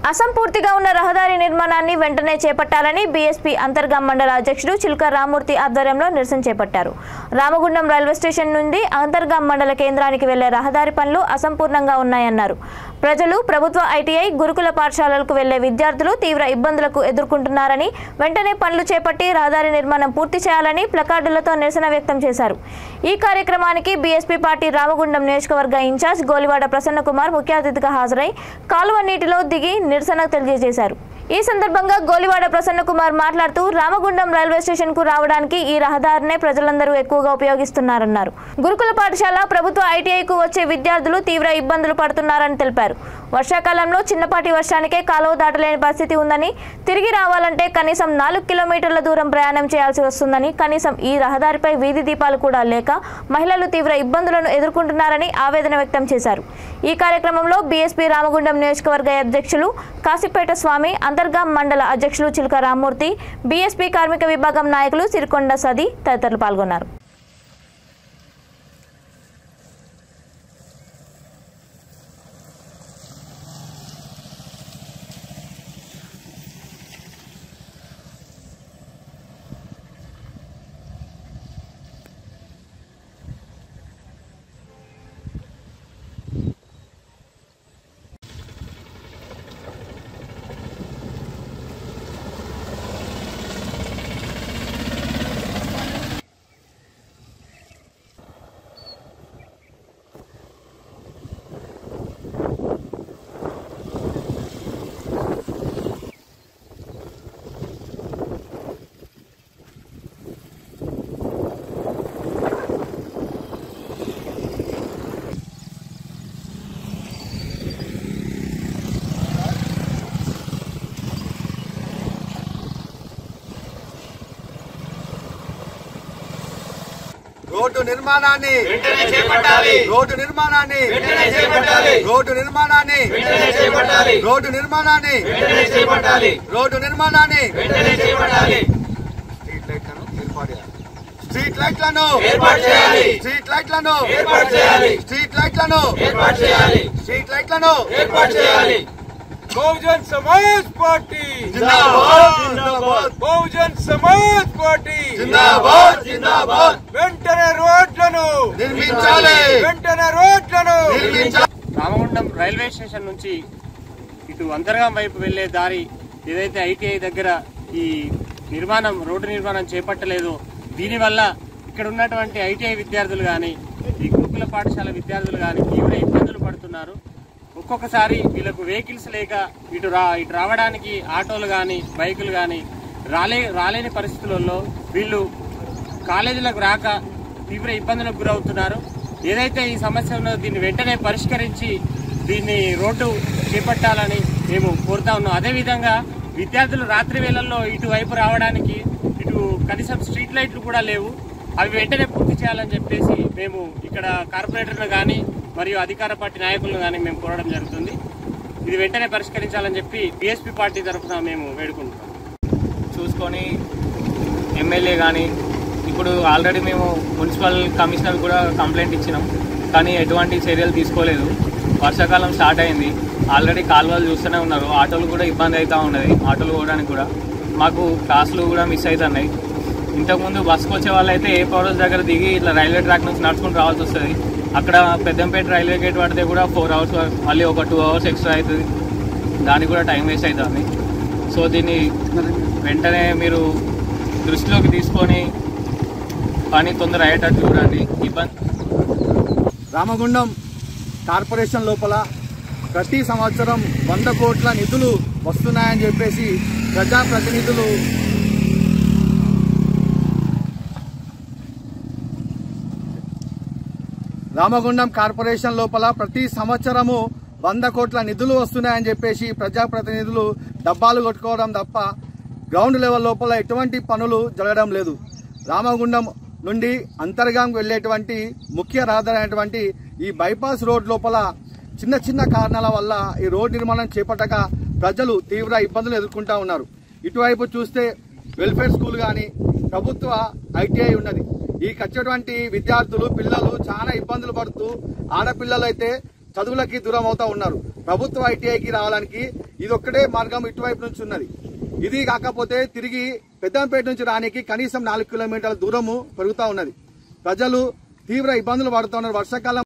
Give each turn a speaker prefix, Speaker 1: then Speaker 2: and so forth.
Speaker 1: అసంపూర్తిగా ఉన్న రహదారి నిర్మాణాన్ని వెంటనే చేపట్టాలని బీఎస్పీ అంతర్గాం మండల అధ్యక్షుడు చిలుక రామూర్తి ఆధ్వర్యంలో నిరసన చేపట్టారు. రామగుండం రైల్వే స్టేషన్ నుండి అంతర్గాం మండల కేంద్రానికి వెళ్లే రహదారి పనులు అసంపూర్ణంగా ఉన్నాయన్నారు. ప్రజలు ప్రభుత్వ ఐటీఐ గురుకుల పాఠశాలలకు వెళ్లే విద్యార్థులు తీవ్ర ఇబ్బందులకు ఎదుర్కొంటున్నారని, వెంటనే పనులు చేపట్టి రహదారి నిర్మాణం పూర్తి చేయాలని ప్లకార్డులతో నిరసన వ్యక్తం చేశారు. ఈ కార్యక్రమానికి బీఎస్పీ పార్టీ రామగుండం నియోజకవర్గ ఇన్ఛార్జ్ గోలివాడ ప్రసన్న కుమార్ ముఖ్య అతిథిగా హాజరై కాలువ నీటిలో దిగి నిరసన తెలియజేశారు. ఈ సందర్భంగా గోలివాడ ప్రసన్న కుమార్ మాట్లాడుతూ రామగుండం రైల్వే స్టేషన్ కు రావడానికి ఈ రహదారినే ప్రజలందరూ ఎక్కువగా ఉపయోగిస్తున్నారన్నారు. గురుకుల పాఠశాల, ప్రభుత్వ ఐటీఐకు వచ్చే విద్యార్థులు తీవ్ర ఇబ్బందులు పడుతున్నారని తెలిపారు. వర్షాకాలంలో చిన్నపాటి వర్షానికే కాలువ దాటలేని పరిస్థితి ఉందని, తిరిగి రావాలంటే కనీసం 4 కిలోమీటర్ల దూరం ప్రయాణం చేయాల్సి వస్తుందని, కనీసం ఈ రహదారిపై వీధి దీపాలు కూడా లేక మహిళలు తీవ్ర ఇబ్బందులను ఎదుర్కొంటున్నారని ఆవేదన వ్యక్తం చేశారు. ఈ కార్యక్రమంలో బీఎస్పీ రామగుండం నియోజకవర్గ అధ్యక్షులు కాశీపేట స్వామి, అంతర్గాం మండల అధ్యక్షులు చిలుక రామూర్తి, బీఎస్పీ కార్మిక విభాగం నాయకులు సిరికొండ సది తదితరులు పాల్గొన్నారు.
Speaker 2: రోడ్డు నిర్మాణాన్ని వెంటనే చేపట్టాలి. రోడ్డు నిర్మాణాన్ని వెంటనే చేపట్టాలి. రోడ్డు నిర్మాణాన్ని వెంటనే చేపట్టాలి. రోడ్డు నిర్మాణాన్ని వెంటనే చేపట్టాలి. రోడ్డు నిర్మాణాన్ని వెంటనే చేపట్టాలి. స్ట్రీట్ లైట్లను ఏర్పాటు చేయాలి. స్ట్రీట్ లైట్లను ఏర్పాటు చేయాలి. స్ట్రీట్ లైట్లను ఏర్పాటు చేయాలి. స్ట్రీట్ లైట్లను ఏర్పాటు చేయాలి.
Speaker 3: बहुजन समाज पार्टी
Speaker 2: जिंदाबाद जिंदाबाद.
Speaker 3: बहुजन समाज पार्टी
Speaker 2: जिंदाबाद जिंदाबाद.
Speaker 3: వెంటనే రోడ్లను
Speaker 2: నిర్మించాలి.
Speaker 3: వెంటనే రోడ్లను
Speaker 2: నిర్మించాలి.
Speaker 4: రామగుండం రైల్వే స్టేషన్ నుంచి ఇటు అంతర్గాం వైపు వెళ్లే దారి ఏదైతే ఐటీఐ దగ్గర ఈ రోడ్డు నిర్మాణం చేపట్టలేదో, దీనివల్ల ఇక్కడ ఉన్నటువంటి ఐటీఐ విద్యార్థులు కానీ, ఈ గురుకుల పాఠశాల విద్యార్థులు కానీ తీవ్ర ఇబ్బందులు పడుతున్నారు. ఒక్కొక్కసారి వీళ్ళకు వెహికల్స్ లేక ఇటు రావడానికి ఆటోలు కానీ, బైకులు కానీ రాలేని పరిస్థితులలో వీళ్ళు కాలేజీలకు రాక తీవ్ర ఇబ్బందులకు గురవుతున్నారు. ఏదైతే ఈ సమస్య ఉన్నదో దీన్ని వెంటనే పరిష్కరించి దీన్ని రోడ్డు చేపట్టాలని మేము కోరుతా ఉన్నాం. అదేవిధంగా విద్యార్థులు రాత్రి వేళల్లో ఇటువైపు రావడానికి ఇటు కనీసం స్ట్రీట్ లైట్లు కూడా లేవు, అవి వెంటనే పూర్తి చేయాలని చెప్పేసి మేము ఇక్కడ కార్పొరేటర్ను కానీ మరియు అధికార పార్టీ నాయకులను కానీ మేము కోరడం జరుగుతుంది. ఇది వెంటనే పరిష్కరించాలని చెప్పి బీఎస్పీ పార్టీ తరఫున మేము వేడుకుంటున్నాం.
Speaker 5: చూసుకొని ఎమ్మెల్యే కానీ ఇప్పుడు ఆల్రెడీ మేము మున్సిపల్ కమిషనర్ కూడా కంప్లైంట్ ఇచ్చినాం, కానీ ఎటువంటి చర్యలు తీసుకోలేదు. వర్షాకాలం స్టార్ట్ అయింది, ఆల్రెడీ కాలువలు చూస్తూనే ఉన్నారు. ఆటోలు కూడా ఇబ్బంది అవుతూ ఉన్నది, ఆటోలు పోవడానికి కూడా మాకు క్లాసులు కూడా మిస్ అవుతున్నాయి. ఇంతకుముందు బస్సుకు వచ్చే వాళ్ళు అయితే ఏ పవర్స్ దగ్గర దిగి ఇట్లా రైల్వే ట్రాక్ నుంచి నడుచుకుంటూ రావాల్సి వస్తుంది. అక్కడ పెద్దంపేట రైల్వే గేట్ పడితే కూడా 4 అవర్స్ మళ్ళీ ఒక 2 అవర్స్ ఎక్స్ట్రా అవుతుంది, దానికి కూడా టైం వేస్ట్ అవుతుంది. సో దీన్ని వెంటనే మీరు దృష్టిలోకి తీసుకొని పని తొందర అయ్యేటట్టు చూడండి.
Speaker 2: రామగుండం కార్పొరేషన్ లోపల ప్రతి సంవత్సరం 100 కోట్ల నిధులు వస్తున్నాయని చెప్పేసి ప్రజాప్రతినిధులు రామగుండం కార్పొరేషన్ లోపల ప్రతి సంవత్సరము 100 కోట్ల నిధులు వస్తున్నాయని చెప్పేసి ప్రజాప్రతినిధులు డబ్బాలు కొట్టుకోవడం తప్ప గ్రౌండ్ లెవెల్ లోపల ఎటువంటి పనులు జరగడం లేదు. రామగుండం నుండి అంతర్గాం వెళ్లేటువంటి ముఖ్య రహదారి అయినటువంటి ఈ బైపాస్ రోడ్ లోపల చిన్న చిన్న కారణాల వల్ల ఈ రోడ్ నిర్మాణం చేపట్టక ప్రజలు తీవ్ర ఇబ్బందులు ఎదుర్కొంటా ఉన్నారు. ఇటువైపు చూస్తే వెల్ఫేర్ స్కూల్ కానీ, ప్రభుత్వ ఐటీఐ ఉన్నది. ఈ వచ్చేటువంటి విద్యార్థులు పిల్లలు చాలా ఇబ్బందులు పడుతూ, ఆడపిల్లలు అయితే చదువులకి దూరం అవుతా ఉన్నారు. ప్రభుత్వ ఐటీఐకి రావడానికి ఇది ఒక్కటే మార్గం ఇటువైపు నుంచి ఉన్నది. ఇది కాకపోతే తిరిగి పెద్దంపేట నుంచి రానికి కనీసం 4 కిలోమీటర్ల దూరము పెరుగుతా ఉన్నది. ప్రజలు తీవ్ర ఇబ్బందులు పడుతున్నారు. వర్షాకాలం